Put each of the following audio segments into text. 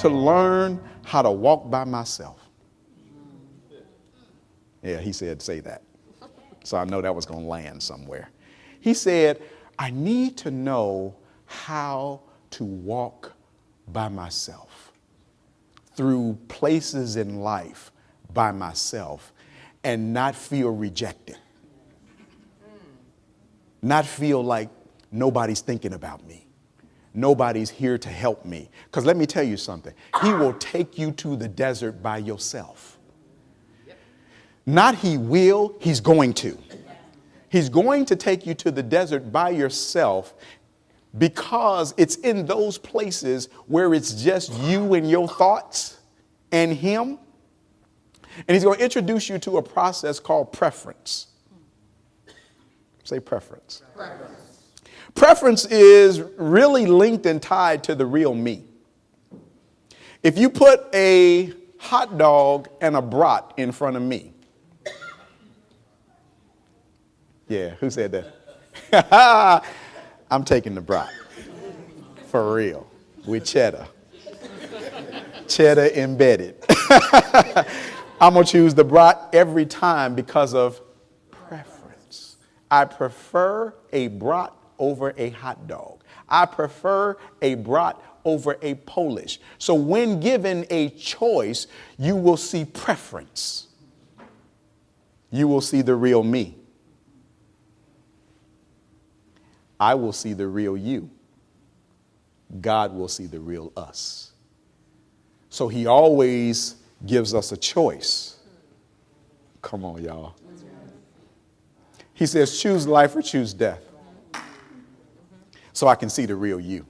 to learn how to walk by myself. Yeah, he said, say that. So I know that was going to land somewhere. He said, I need to know how to walk by myself through places in life by myself and not feel rejected. Not feel like nobody's thinking about me. Nobody's here to help me. Because let me tell you something. He will take you to the desert by yourself. Not he will, he's going to. He's going to take you to the desert by yourself because it's in those places where it's just you and your thoughts and him. And he's going to introduce you to a process called preference. Say preference. Preference is really linked and tied to the real me. If you put a hot dog and a brat in front of me. Yeah, who said that? I'm taking the brat. For real. With cheddar. Cheddar embedded. I'm going to choose the brat every time because of preference. I prefer a brat over a hot dog. I prefer a brat over a Polish. So when given a choice, you will see preference. You will see the real me. I will see the real you. God will see the real us. So he always gives us a choice. Come on, y'all. He says, choose life or choose death. So I can see the real you.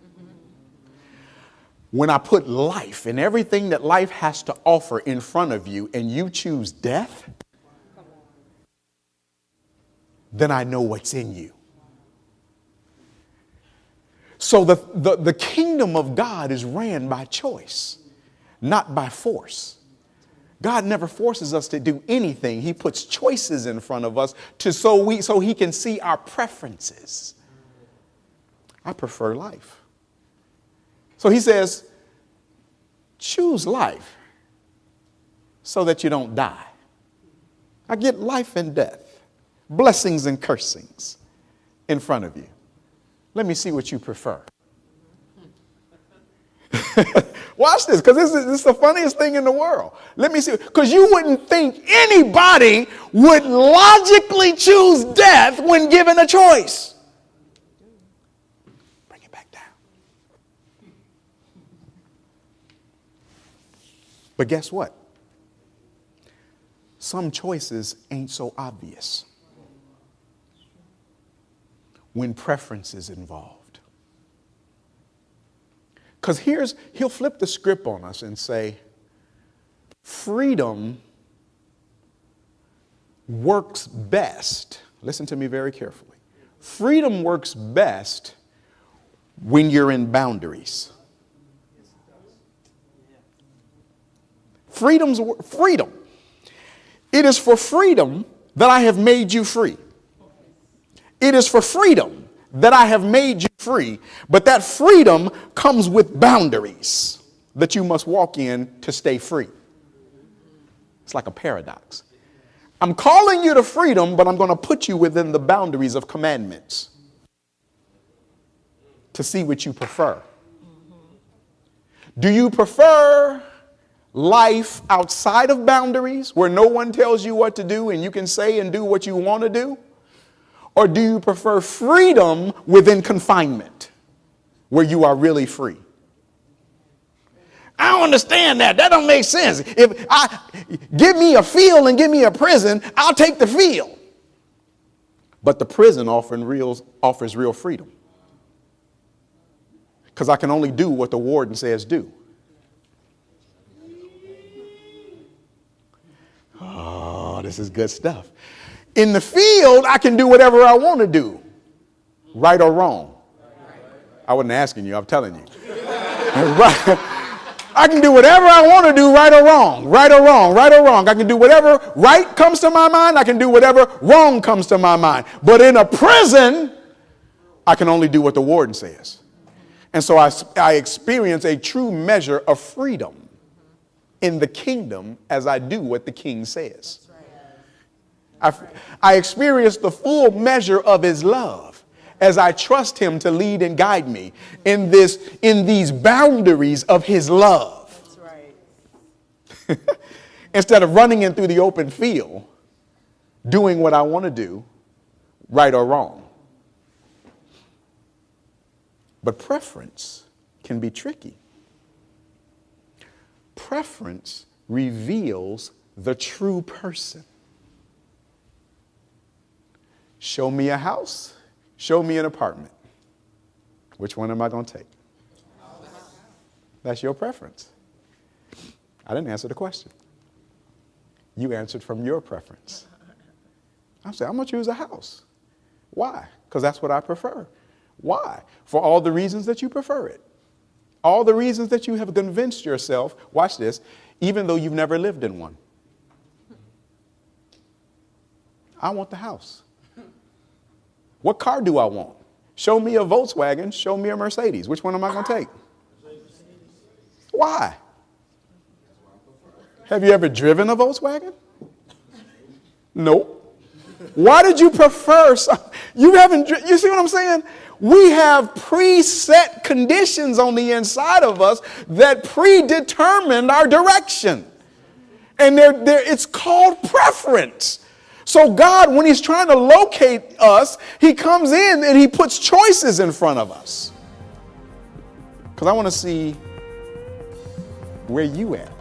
When I put life and everything that life has to offer in front of you and you choose death, then I know what's in you. So the kingdom of God is ran by choice, not by force. God never forces us to do anything. He puts choices in front of us so he can see our preferences. I prefer life. So he says, choose life so that you don't die. I get life and death, blessings and cursings in front of you. Let me see what you prefer. Watch this, because this is the funniest thing in the world. Let me see, because you wouldn't think anybody would logically choose death when given a choice. Bring it back down. But guess what? Some choices ain't so obvious when preference is involved. Because he'll flip the script on us and say, freedom works best. Listen to me very carefully. Freedom works best when you're in boundaries. Freedom. It is for freedom that I have made you free. It is for freedom that I have made you free, but that freedom comes with boundaries that you must walk in to stay free. It's like a paradox. I'm calling you to freedom, but I'm going to put you within the boundaries of commandments to see what you prefer. Do you prefer life outside of boundaries where no one tells you what to do and you can say and do what you want to do? Or do you prefer freedom within confinement where you are really free? I don't understand that. That don't make sense. If give me a field and give me a prison, I'll take the field. But the prison offers real freedom. Because I can only do what the warden says do. Oh, this is good stuff. In the field, I can do whatever I want to do, right or wrong. I wasn't asking you, I'm telling you. I can do whatever I want to do, right or wrong, right or wrong, right or wrong. I can do whatever right comes to my mind. I can do whatever wrong comes to my mind. But in a prison, I can only do what the warden says. And so I experience a true measure of freedom in the kingdom as I do what the king says. I experience the full measure of his love as I trust him to lead and guide me in these boundaries of his love. That's right. Instead of running in through the open field, doing what I want to do, right or wrong. But preference can be tricky. Preference reveals the true person. Show me a house, show me an apartment. Which one am I going to take? That's your preference. I didn't answer the question. You answered from your preference. I said, I'm going to choose a house. Why? Because that's what I prefer. Why? For all the reasons that you prefer it. All the reasons that you have convinced yourself, watch this, even though you've never lived in one. I want the house. What car do I want? Show me a Volkswagen, show me a Mercedes. Which one am I going to take? Why? Have you ever driven a Volkswagen? Nope. Why did you prefer some? You see what I'm saying? We have preset conditions on the inside of us that predetermined our direction. And it's called preference. So God, when he's trying to locate us, he comes in and he puts choices in front of us. Because I want to see where you at.